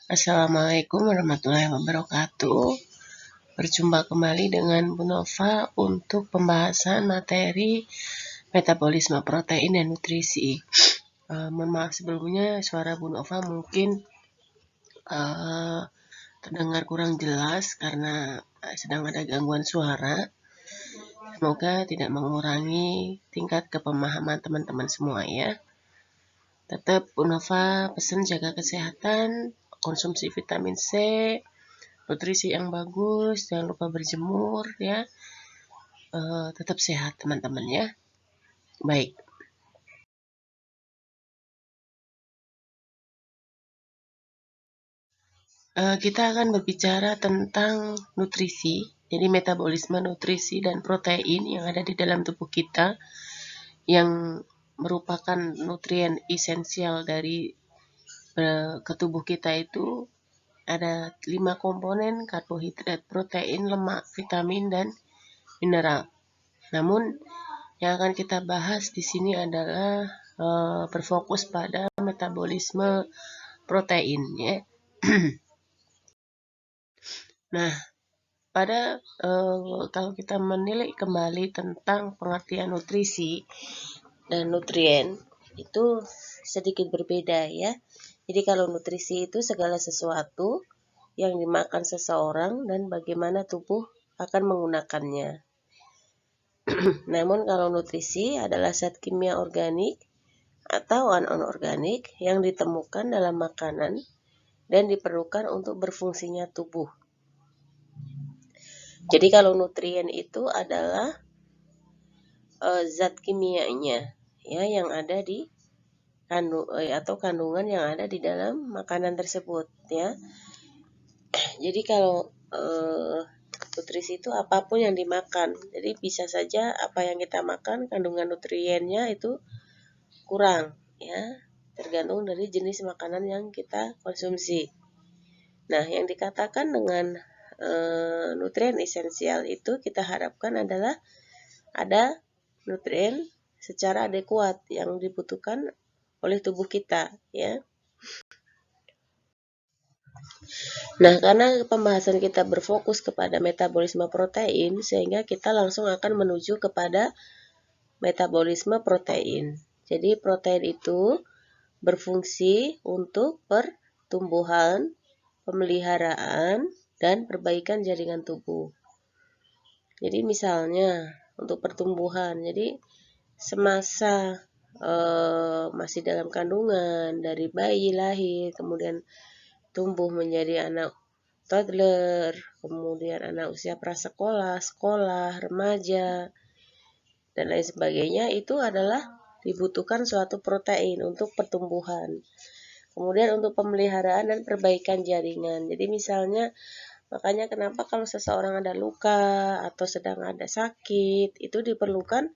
Assalamualaikum warahmatullahi wabarakatuh. Berjumpa kembali dengan Bu Nova untuk pembahasan materi metabolisme protein dan nutrisi. Mohon maaf sebelumnya suara Bu Nova mungkin terdengar kurang jelas karena sedang ada gangguan suara. Semoga tidak mengurangi tingkat kepemahaman teman-teman semua ya. Tetap Bu Nova pesan jaga kesehatan, konsumsi vitamin C, nutrisi yang bagus, jangan lupa berjemur ya. Tetap sehat teman-teman ya. Baik. Kita akan berbicara tentang nutrisi. Jadi metabolisme nutrisi dan protein yang ada di dalam tubuh kita yang merupakan nutrien esensial dari ke tubuh kita itu ada 5 komponen: karbohidrat, protein, lemak, vitamin, dan mineral. Namun yang akan kita bahas di sini adalah berfokus pada metabolisme protein ya. Nah, kalau kita menilai kembali tentang pengertian nutrisi dan nutrien itu sedikit berbeda ya. Jadi kalau nutrisi itu segala sesuatu yang dimakan seseorang dan bagaimana tubuh akan menggunakannya. Namun kalau nutrisi adalah zat kimia organik atau anorganik yang ditemukan dalam makanan dan diperlukan untuk berfungsinya tubuh. Jadi kalau nutrien itu adalah zat kimianya ya yang ada di atau kandungan yang ada di dalam makanan tersebut ya. Jadi kalau nutrisi itu apapun yang dimakan. Jadi bisa saja apa yang kita makan kandungan nutriennya itu kurang ya, tergantung dari jenis makanan yang kita konsumsi. Nah, yang dikatakan dengan nutrien esensial itu kita harapkan adalah ada nutrien secara adekuat yang dibutuhkan oleh tubuh kita ya. Nah, karena pembahasan kita berfokus kepada metabolisme protein, sehingga kita langsung akan menuju kepada metabolisme protein. Jadi protein itu berfungsi untuk pertumbuhan, pemeliharaan, dan perbaikan jaringan tubuh. Jadi misalnya untuk pertumbuhan, jadi semasa masih dalam kandungan, dari bayi lahir, kemudian tumbuh menjadi anak toddler, kemudian anak usia prasekolah, sekolah, remaja, dan lain sebagainya, itu adalah dibutuhkan suatu protein untuk pertumbuhan. Kemudian untuk pemeliharaan dan perbaikan jaringan. Jadi misalnya, makanya kenapa kalau seseorang ada luka atau sedang ada sakit, itu diperlukan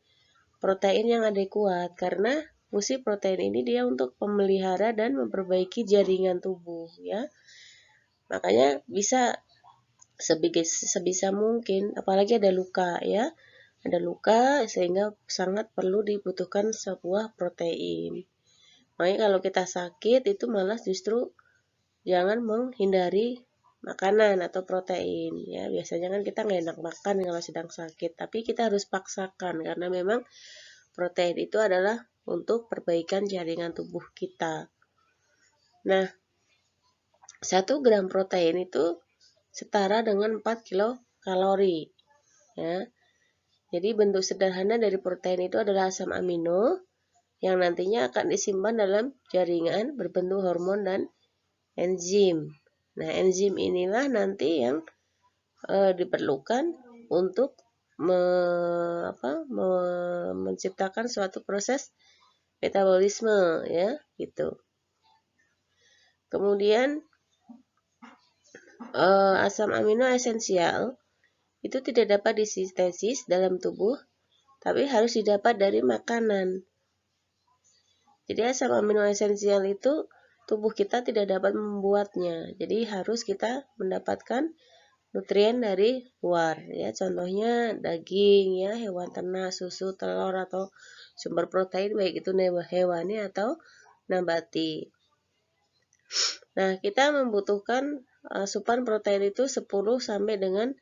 protein yang adekuat, karena fungsi protein ini dia untuk memelihara dan memperbaiki jaringan tubuh ya. Makanya bisa sebisa mungkin, apalagi ada luka ya, ada luka sehingga sangat perlu dibutuhkan sebuah protein. Makanya kalau kita sakit itu malah justru jangan menghindari makanan atau protein ya. Biasanya kan kita nggak enak makan kalau sedang sakit, tapi kita harus paksakan karena memang protein itu adalah untuk perbaikan jaringan tubuh kita. Nah, 1 gram protein itu setara dengan 4 kilokalori ya. Jadi bentuk sederhana dari protein itu adalah asam amino yang nantinya akan disimpan dalam jaringan berbentuk hormon dan enzim. Nah, enzim inilah nanti yang diperlukan untuk menciptakan suatu proses metabolisme ya, gitu. Kemudian asam amino esensial itu tidak dapat disintesis dalam tubuh, tapi harus didapat dari makanan. Jadi asam amino esensial itu tubuh kita tidak dapat membuatnya. Jadi harus kita mendapatkan nutrien dari luar ya. Contohnya daging ya, hewan ternak, susu, telur, atau sumber protein baik itu hewani atau nabati. Nah, kita membutuhkan asupan protein itu 10 sampai dengan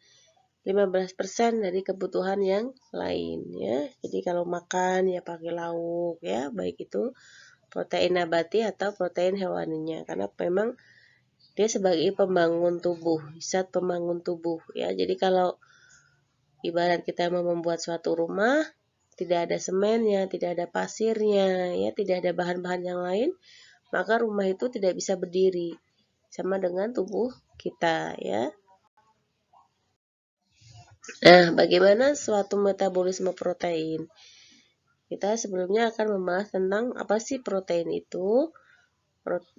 15% dari kebutuhan yang lain ya. Jadi kalau makan ya pakai lauk ya, baik itu protein nabati atau protein hewaninya, karena memang dia sebagai pembangun tubuh, zat pembangun tubuh ya. Jadi kalau ibarat kita mau membuat suatu rumah, tidak ada semennya, tidak ada pasirnya ya, tidak ada bahan-bahan yang lain, maka rumah itu tidak bisa berdiri. Sama dengan tubuh kita ya. Nah, bagaimana suatu metabolisme protein? Kita sebelumnya akan membahas tentang apa sih protein itu,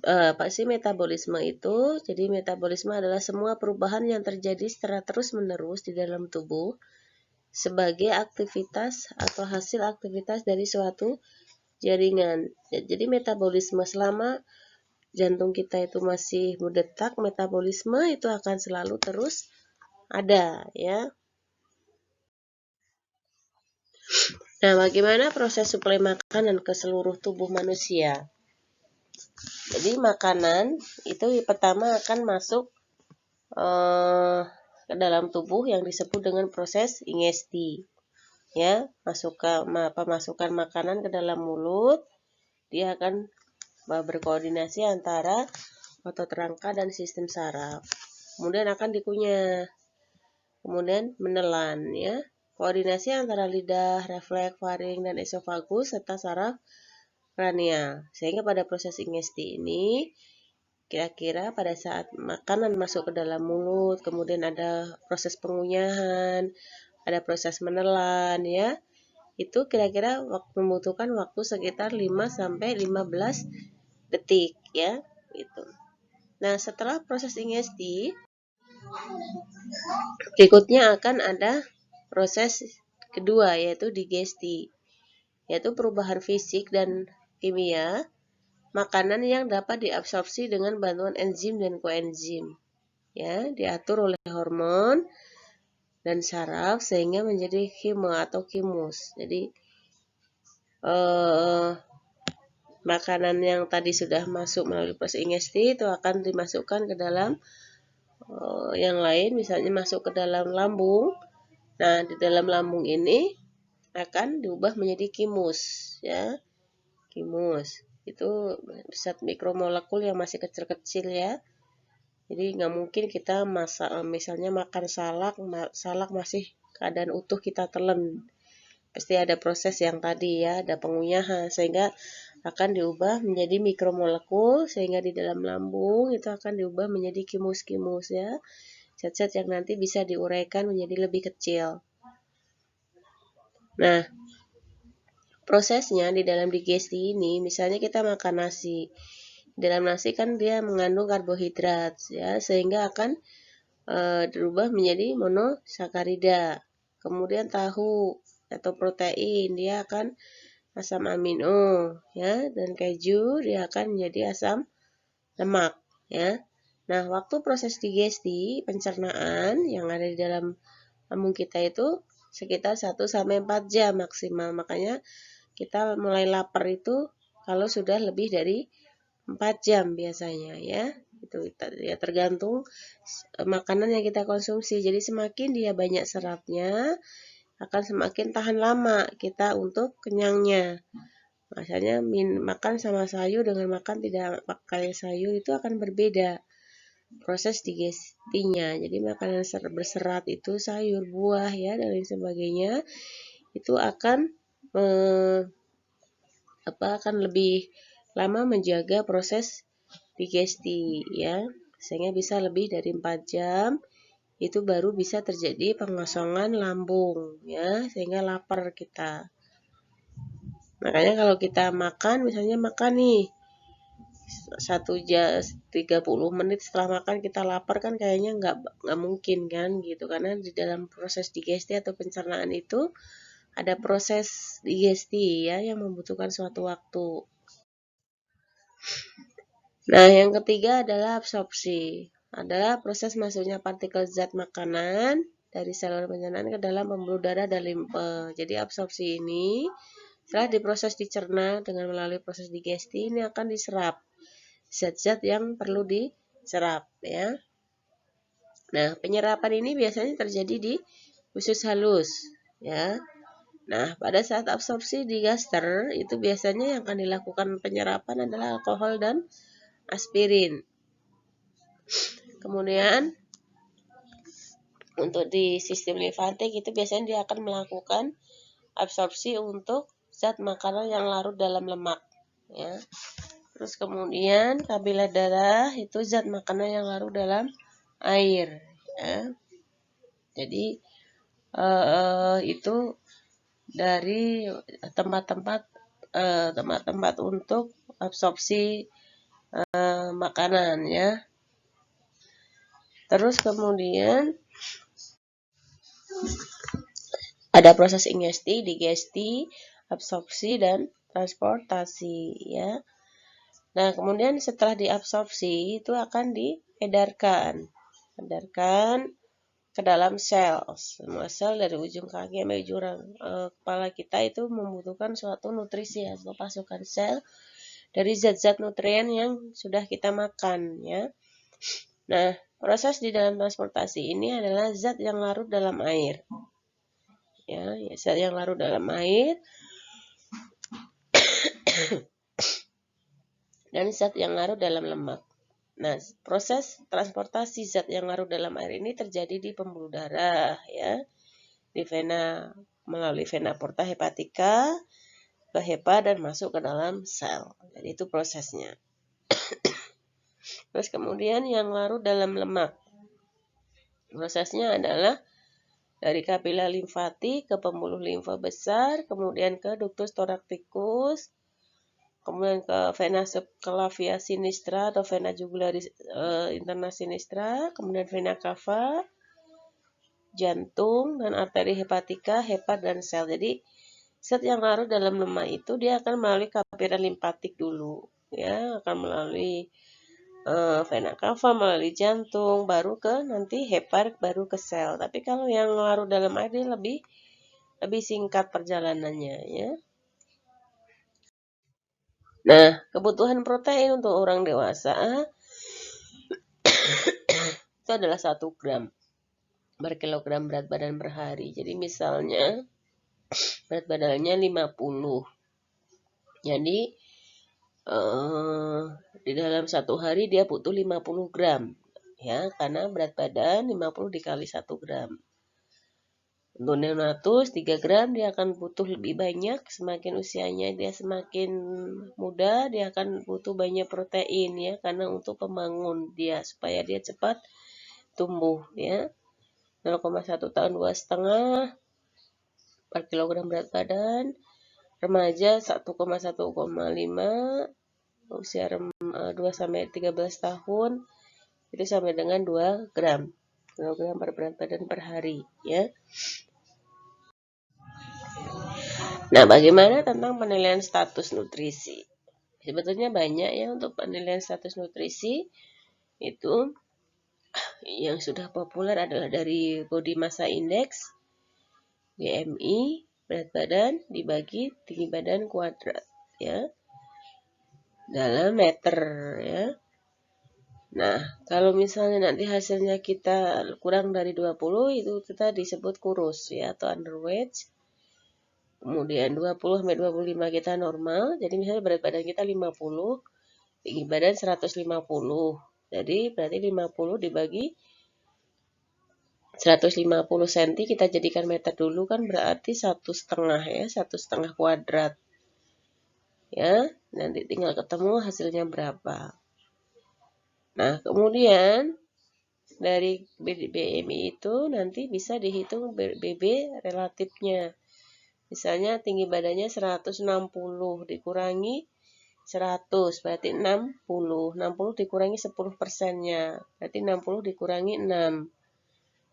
apa sih metabolisme itu. Jadi metabolisme adalah semua perubahan yang terjadi secara terus-menerus di dalam tubuh sebagai aktivitas atau hasil aktivitas dari suatu jaringan. Jadi metabolisme selama jantung kita itu masih berdetak, metabolisme itu akan selalu terus ada ya. Nah, bagaimana proses suplai makanan ke seluruh tubuh manusia? Jadi makanan itu pertama akan masuk ke dalam tubuh yang disebut dengan proses ingesti. Ya, pemasukan makanan ke dalam mulut, dia akan berkoordinasi antara otot rangka dan sistem saraf. Kemudian akan dikunyah. Kemudian menelan ya. Koordinasi antara lidah, refleks, faring, dan esofagus serta saraf kranial. Sehingga pada proses ingesti ini kira-kira pada saat makanan masuk ke dalam mulut, kemudian ada proses pengunyahan, ada proses menelan ya. Itu kira-kira membutuhkan waktu sekitar 5 sampai 15 detik ya, gitu. Nah, setelah proses ingesti, berikutnya akan ada proses kedua yaitu digesti, yaitu perubahan fisik dan kimia makanan yang dapat diabsorpsi dengan bantuan enzim dan koenzim. Ya, diatur oleh hormon dan saraf sehingga menjadi heme atau kimus. Jadi makanan yang tadi sudah masuk melalui proses ingesti itu akan dimasukkan ke dalam yang lain, misalnya masuk ke dalam lambung. Nah, di dalam lambung ini akan diubah menjadi kimus ya. Kimus itu zat mikromolekul yang masih kecil-kecil ya. Jadi nggak mungkin kita misalnya makan salak masih keadaan utuh kita telan. Pasti ada proses yang tadi ya, ada pengunyahan sehingga akan diubah menjadi mikromolekul sehingga di dalam lambung itu akan diubah menjadi kimus-kimus ya. Zat-zat yang nanti bisa diuraikan menjadi lebih kecil. Nah, prosesnya di dalam digesti ini, misalnya kita makan nasi. Dalam nasi kan dia mengandung karbohidrat ya, sehingga akan berubah menjadi monosakarida. Kemudian tahu atau protein dia akan asam amino ya, dan keju dia akan menjadi asam lemak ya. Nah, waktu proses digesti, pencernaan yang ada di dalam lambung kita itu sekitar 1 sampai 4 jam maksimal. Makanya kita mulai lapar itu kalau sudah lebih dari 4 jam biasanya ya. Itu ya tergantung makanan yang kita konsumsi. Jadi semakin dia banyak seratnya, akan semakin tahan lama kita untuk kenyangnya. Misalnya makan sama sayur dengan makan tidak pakai sayur itu akan berbeda proses digestinya. Jadi makanan berserat itu sayur, buah ya dan lain sebagainya itu akan akan lebih lama menjaga proses digesti ya, sehingga bisa lebih dari 4 jam itu baru bisa terjadi pengosongan lambung ya, sehingga lapar kita. Makanya kalau kita makan, misalnya makan nih 1 jam 30 menit setelah makan kita lapar kan kayaknya nggak mungkin kan gitu, karena di dalam proses digesti atau pencernaan itu ada proses digesti ya yang membutuhkan suatu waktu. Nah, yang ketiga adalah absorpsi. Adalah proses masuknya partikel zat makanan dari saluran pencernaan ke dalam pembuluh darah dan limfe. Jadi absorpsi ini setelah diproses dicerna dengan melalui proses digesti ini akan diserap zat-zat yang perlu diserap ya. Nah, penyerapan ini biasanya terjadi di usus halus ya. Nah, pada saat absorpsi di gaster itu biasanya yang akan dilakukan penyerapan adalah alkohol dan aspirin. Kemudian untuk di sistem limfatik itu biasanya dia akan melakukan absorpsi untuk zat makanan yang larut dalam lemak ya. Terus kemudian kapila darah itu zat makanan yang larut dalam air ya. Jadi itu dari tempat-tempat untuk absorpsi makanan ya. Terus kemudian ada proses ingesti, digesti, absorpsi dan transportasi ya. Nah, kemudian setelah diabsorpsi itu akan diedarkan ke dalam sel. Semua sel dari ujung kaki sampai ujung kepala kita itu membutuhkan suatu nutrisi atau pasokan sel dari zat-zat nutrien yang sudah kita makan ya. Nah, proses di dalam transportasi ini adalah zat yang larut dalam air. Ya, zat yang larut dalam air dan zat yang larut dalam lemak. Nah, proses transportasi zat yang larut dalam air ini terjadi di pembuluh darah ya. Di vena melalui vena porta hepatica ke hepa dan masuk ke dalam sel. Jadi itu prosesnya. Terus kemudian yang larut dalam lemak. Prosesnya adalah dari kapila limfatik ke pembuluh limfa besar, kemudian ke ductus thoracikus, kemudian ke vena subclavia sinistra atau vena jugularis interna sinistra, kemudian vena cava, jantung, dan arteri hepatika, hepat, dan sel. Jadi zat yang larut dalam lemak itu dia akan melalui kapila limpatik dulu, ya, akan melalui vena cava, melalui jantung, baru ke nanti hepat, baru ke sel. Tapi kalau yang larut dalam air dia lebih singkat perjalanannya, ya. Nah, kebutuhan protein untuk orang dewasa itu adalah 1 gram per kilogram berat badan per hari. Jadi misalnya berat badannya 50. Jadi di dalam 1 hari dia butuh 50 gram. Ya, karena berat badan 50 dikali 1 gram. Untuk neonatus 3 gram dia akan butuh lebih banyak. Semakin usianya dia semakin muda, dia akan butuh banyak protein ya, karena untuk pembangun dia supaya dia cepat tumbuh ya. 0,1 tahun 2,5 per kilogram berat badan. Remaja 1,1,5, usia 2 sampai 13 tahun itu sampai dengan 2 gram kilogram per berat badan per hari ya. Nah, bagaimana tentang penilaian status nutrisi? Sebetulnya banyak ya untuk penilaian status nutrisi. Itu yang sudah populer adalah dari body massa index, BMI, berat badan dibagi tinggi badan kuadrat ya, dalam meter ya. Nah, kalau misalnya nanti hasilnya kita kurang dari 20 itu kita disebut kurus ya atau underweight. Kemudian 20 sampai 25 kita normal. Jadi misalnya berat badan kita 50, tinggi badan 150. Jadi berarti 50 dibagi 150 cm kita jadikan meter dulu kan berarti 1,5 ya, 1,5 kuadrat. Ya, nanti tinggal ketemu hasilnya berapa. Nah, kemudian dari BMI itu nanti bisa dihitung BB relatifnya. Misalnya tinggi badannya 160 dikurangi 100 berarti 60. 60 dikurangi 10%-nya. Berarti 60 dikurangi 6.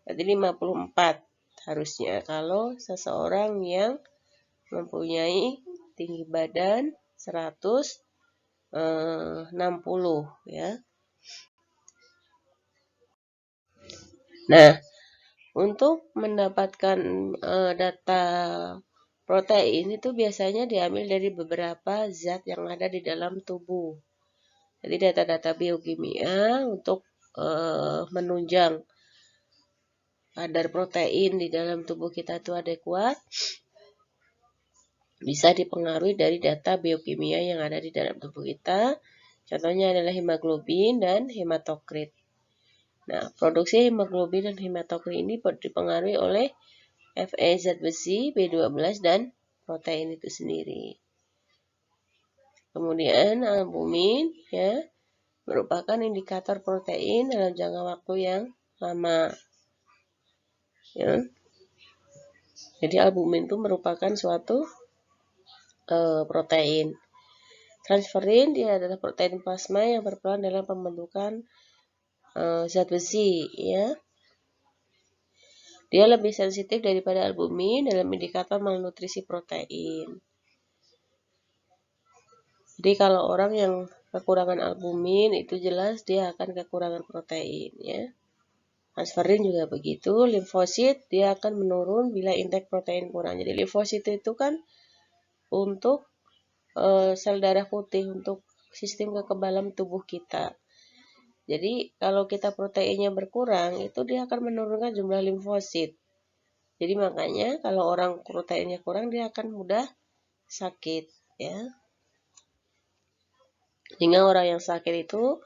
Berarti 54 harusnya kalau seseorang yang mempunyai tinggi badan 160 ya. Nah, untuk mendapatkan data protein itu biasanya diambil dari beberapa zat yang ada di dalam tubuh. Jadi data-data biokimia untuk menunjang kadar protein di dalam tubuh kita itu adekuat bisa dipengaruhi dari data biokimia yang ada di dalam tubuh kita. Contohnya adalah hemoglobin dan hematokrit. Nah, produksi hemoglobin dan hematokrit ini dipengaruhi oleh Fe, zat besi, B12 dan protein itu sendiri. Kemudian albumin ya merupakan indikator protein dalam jangka waktu yang lama. Ya. Jadi albumin itu merupakan suatu protein. Transferin dia adalah protein plasma yang berperan dalam pembentukan zat besi, ya. Dia lebih sensitif daripada albumin dalam indikator malnutrisi protein. Jadi kalau orang yang kekurangan albumin itu jelas dia akan kekurangan protein, ya. Transferin juga begitu. Limfosit dia akan menurun bila indeks protein kurang. Jadi limfosit itu kan untuk sel darah putih, untuk sistem kekebalan tubuh kita. Jadi kalau kita proteinnya berkurang, itu dia akan menurunkan jumlah limfosit. Jadi makanya kalau orang proteinnya kurang, dia akan mudah sakit, ya. Sehingga orang yang sakit itu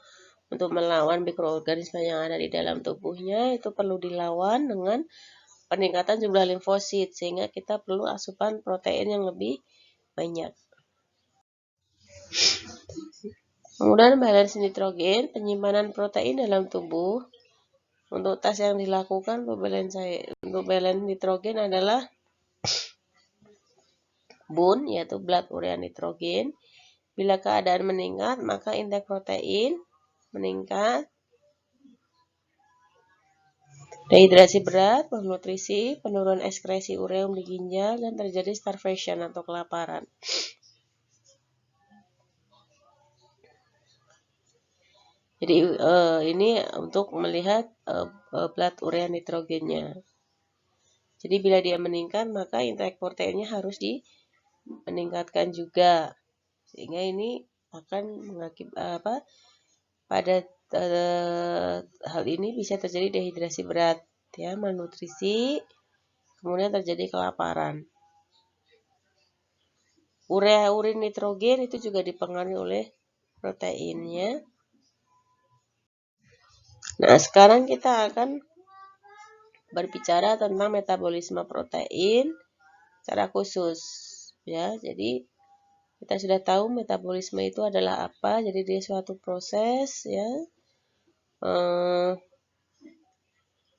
untuk melawan mikroorganisme yang ada di dalam tubuhnya itu perlu dilawan dengan peningkatan jumlah limfosit, sehingga kita perlu asupan protein yang lebih banyak. Kemudian balance nitrogen, penyimpanan protein dalam tubuh. Untuk tes yang dilakukan untuk balance nitrogen adalah BUN, yaitu blood urea nitrogen. Bila keadaan meningkat, maka indeks protein meningkat. Dehidrasi berat, malnutrisi, penurunan ekskresi ureum di ginjal, dan terjadi starvation atau kelaparan. Jadi ini untuk melihat blood urea nitrogennya. Jadi bila dia meningkat, maka indeks proteinnya harus meningkatkan juga. Sehingga ini akan mengakibatkan pada hal ini bisa terjadi dehidrasi berat, ya, malnutrisi, kemudian terjadi kelaparan. Urea urin nitrogen itu juga dipengaruhi oleh proteinnya. Nah, sekarang kita akan berbicara tentang metabolisme protein secara khusus, ya. Jadi kita sudah tahu metabolisme itu adalah apa. Jadi dia suatu proses, ya,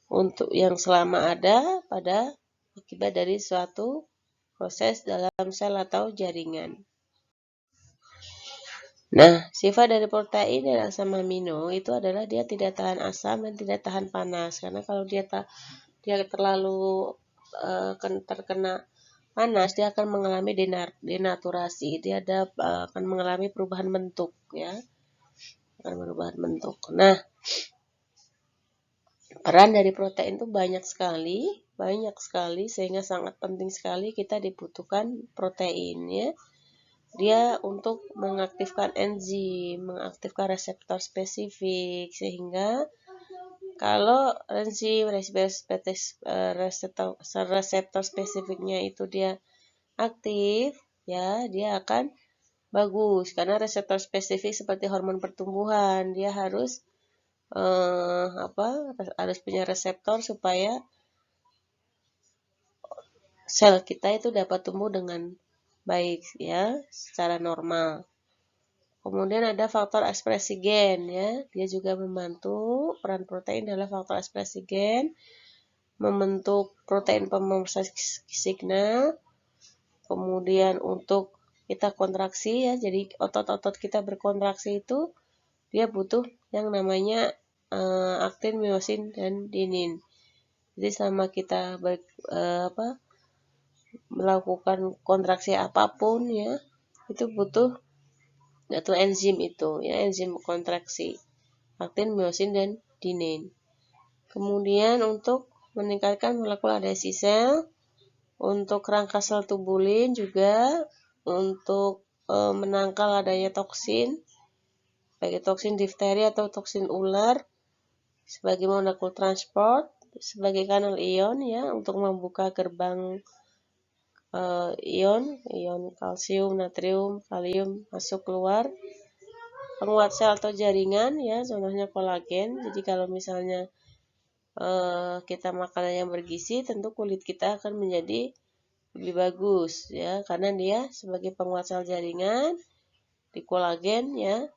untuk yang selama ada pada akibat dari suatu proses dalam sel atau jaringan. Nah, sifat dari protein dan asam amino itu adalah dia tidak tahan asam dan tidak tahan panas. Karena kalau dia terlalu terkena panas, dia akan mengalami denaturasi. Dia akan mengalami perubahan bentuk, ya. Akan perubahan bentuk. Nah, peran dari protein itu banyak sekali sehingga sangat penting sekali kita dibutuhkan protein, ya. Dia untuk mengaktifkan enzim, mengaktifkan reseptor spesifik, sehingga kalau enzim reseptor spesifiknya itu dia aktif, ya, dia akan bagus karena reseptor spesifik seperti hormon pertumbuhan dia harus harus punya reseptor supaya sel kita itu dapat tumbuh dengan baik, ya, secara normal. Kemudian ada faktor ekspresi gen, ya. Dia juga membantu, peran protein adalah faktor ekspresi gen, membentuk protein pemersatu signal. Kemudian untuk kita kontraksi, ya. Jadi otot-otot kita berkontraksi itu dia butuh yang namanya aktin, miosin, dan renin. Jadi selama kita melakukan kontraksi apapun, ya, itu butuh atau enzim itu, ya, enzim kontraksi, aktin, miosin, dan renin. Kemudian untuk meningkatkan molekul adhesi sel, untuk rangka sel tubulin juga, untuk menangkal adanya toksin, sebagai toksin difteri atau toksin ular, sebagai molekul transport, sebagai kanal ion ya untuk membuka gerbang ion kalsium, natrium, kalium masuk keluar. Penguat sel atau jaringan ya, contohnya kolagen. Jadi kalau misalnya kita makanan yang bergizi, tentu kulit kita akan menjadi lebih bagus ya, karena dia sebagai penguat sel jaringan di kolagen ya.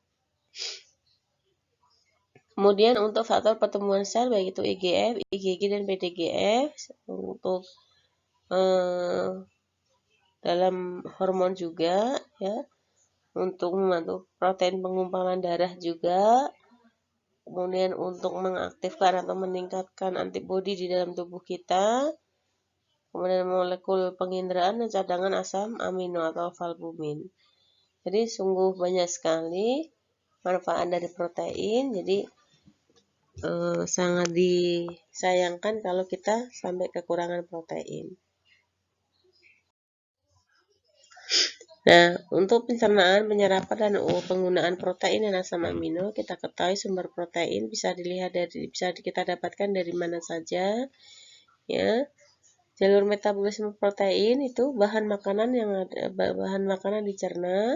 Kemudian untuk faktor pertumbuhan sel baik itu IGF, IgG dan PDGF untuk dalam hormon juga ya, untuk membantu protein pengumpulan darah juga. Kemudian untuk mengaktifkan atau meningkatkan antibodi di dalam tubuh kita. Kemudian molekul penginderaan dan cadangan asam amino atau valbumin. Jadi sungguh banyak sekali manfaat dari protein. Jadi sangat disayangkan kalau kita sampai kekurangan protein. Nah, untuk pencernaan, penyerapan dan penggunaan protein dan asam amino, kita ketahui sumber protein bisa kita dapatkan dari mana saja. Ya, jalur metabolisme protein itu bahan makanan dicerna,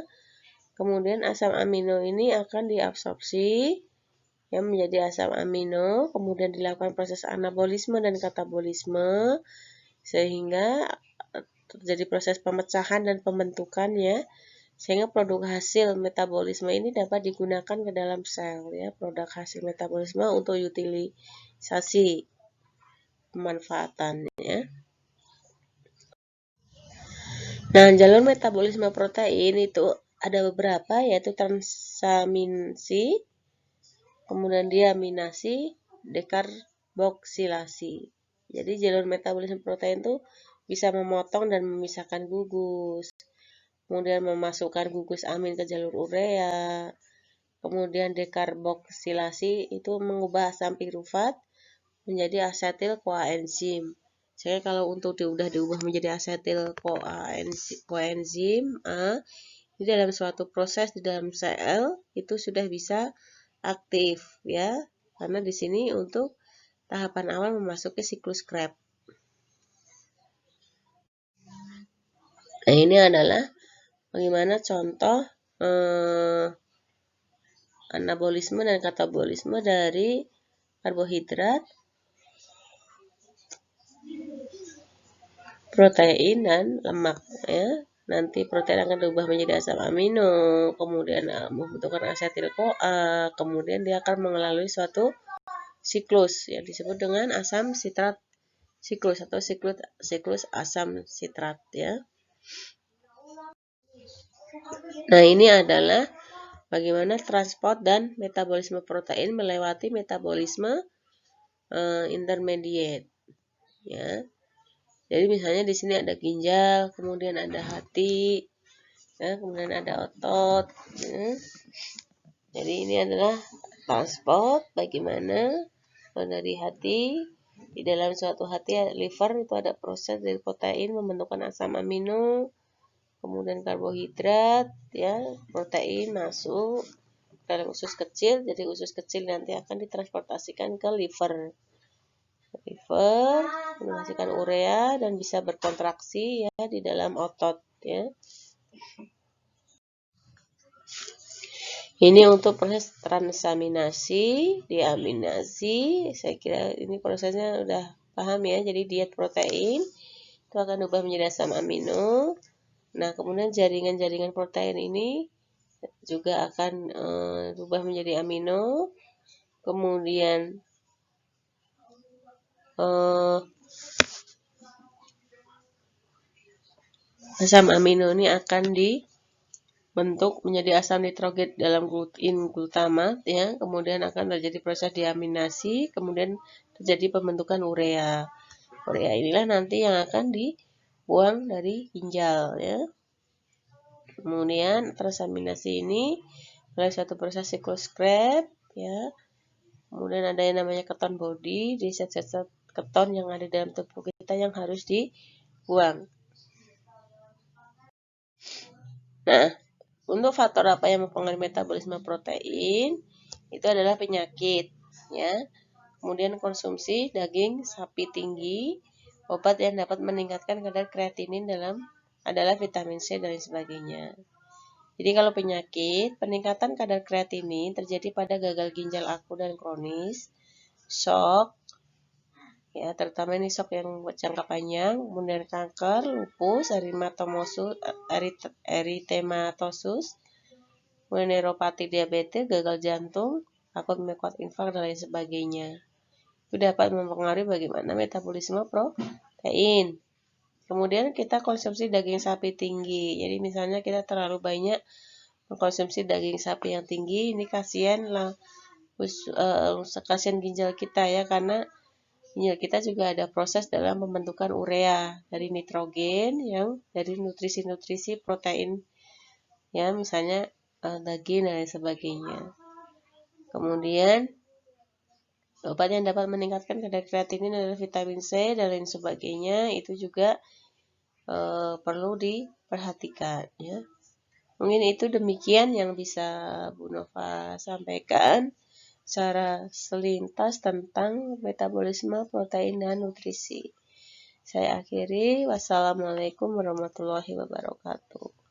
kemudian asam amino ini akan diabsorpsi yang menjadi asam amino, kemudian dilakukan proses anabolisme dan katabolisme sehingga terjadi proses pemecahan dan pembentukan ya, sehingga produk hasil metabolisme ini dapat digunakan ke dalam sel ya, produk hasil metabolisme untuk utilisasi pemanfaatan ya. Nah, jalur metabolisme protein itu ada beberapa, yaitu transaminasi, kemudian diaminasi, dekarboksilasi. Jadi jalur metabolisme protein itu bisa memotong dan memisahkan gugus, kemudian memasukkan gugus amin ke jalur urea, kemudian dekarboksilasi itu mengubah asam pirufat menjadi asetil koenzim. Saya kalau untuk sudah diubah menjadi asetil koenzim A, di dalam suatu proses di dalam sel itu sudah bisa aktif ya, karena di sini untuk tahapan awal memasuki siklus Krebs. Nah, ini adalah bagaimana contoh anabolisme dan katabolisme dari karbohidrat, protein dan lemak ya. Nanti protein akan berubah menjadi asam amino, kemudian membentukkan asetil-CoA, kemudian dia akan melalui suatu siklus yang disebut dengan asam sitrat siklus atau siklus asam sitrat ya. Nah, ini adalah bagaimana transport dan metabolisme protein melewati metabolisme intermediate ya. Jadi misalnya di sini ada ginjal, kemudian ada hati, ya, kemudian ada otot. Ya. Jadi ini adalah transport bagaimana dari hati, di dalam suatu hati liver itu ada proses dari protein membentukkan asam amino, kemudian karbohidrat ya, protein masuk dalam usus kecil. Jadi usus kecil nanti akan ditransportasikan ke liver menghasilkan urea dan bisa berkontraksi ya di dalam otot ya. Ini untuk proses transaminasi, diaminasi. Saya kira ini prosesnya udah paham ya. Jadi diet protein itu akan berubah menjadi asam amino. Nah, kemudian jaringan-jaringan protein ini juga akan berubah menjadi amino. Kemudian asam amino ini akan dibentuk menjadi asam nitrogen dalam glutamat ya, kemudian akan terjadi proses diaminasi, kemudian terjadi pembentukan urea. Urea inilah nanti yang akan dibuang dari ginjal ya. Kemudian transaminasi ini melalui suatu proses siklus Krebs ya. Kemudian ada yang namanya keton body, di zat-zat keton yang ada dalam tubuh kita yang harus dibuang. Nah, Untuk faktor apa yang mempengaruhi metabolisme protein? Itu adalah penyakit, ya. Kemudian konsumsi daging sapi tinggi, obat yang dapat meningkatkan kadar kreatinin adalah vitamin C dan lain sebagainya. Jadi kalau penyakit, peningkatan kadar kreatinin terjadi pada gagal ginjal akut dan kronis, shock, ya terutama ini shock yang jangka panjang, kemudian kanker, lupus, eritematosus, kemudian neuropati diabetes, gagal jantung, akut miokarditis infark dan lain sebagainya. Itu dapat mempengaruhi bagaimana metabolisme protein. Kemudian kita konsumsi daging sapi tinggi. Jadi misalnya kita terlalu banyak mengkonsumsi daging sapi yang tinggi, ini kasihan ginjal kita ya, karena ginjal kita juga ada proses dalam pembentukan urea dari nitrogen yang dari nutrisi-nutrisi protein ya, misalnya daging dan lain sebagainya. Kemudian obat yang dapat meningkatkan kadar kreatinin adalah vitamin C dan lain sebagainya, itu juga perlu diperhatikan ya. Mungkin itu demikian yang bisa Bu Nova sampaikan secara selintas tentang metabolisme protein dan nutrisi. Saya akhiri, wassalamualaikum warahmatullahi wabarakatuh.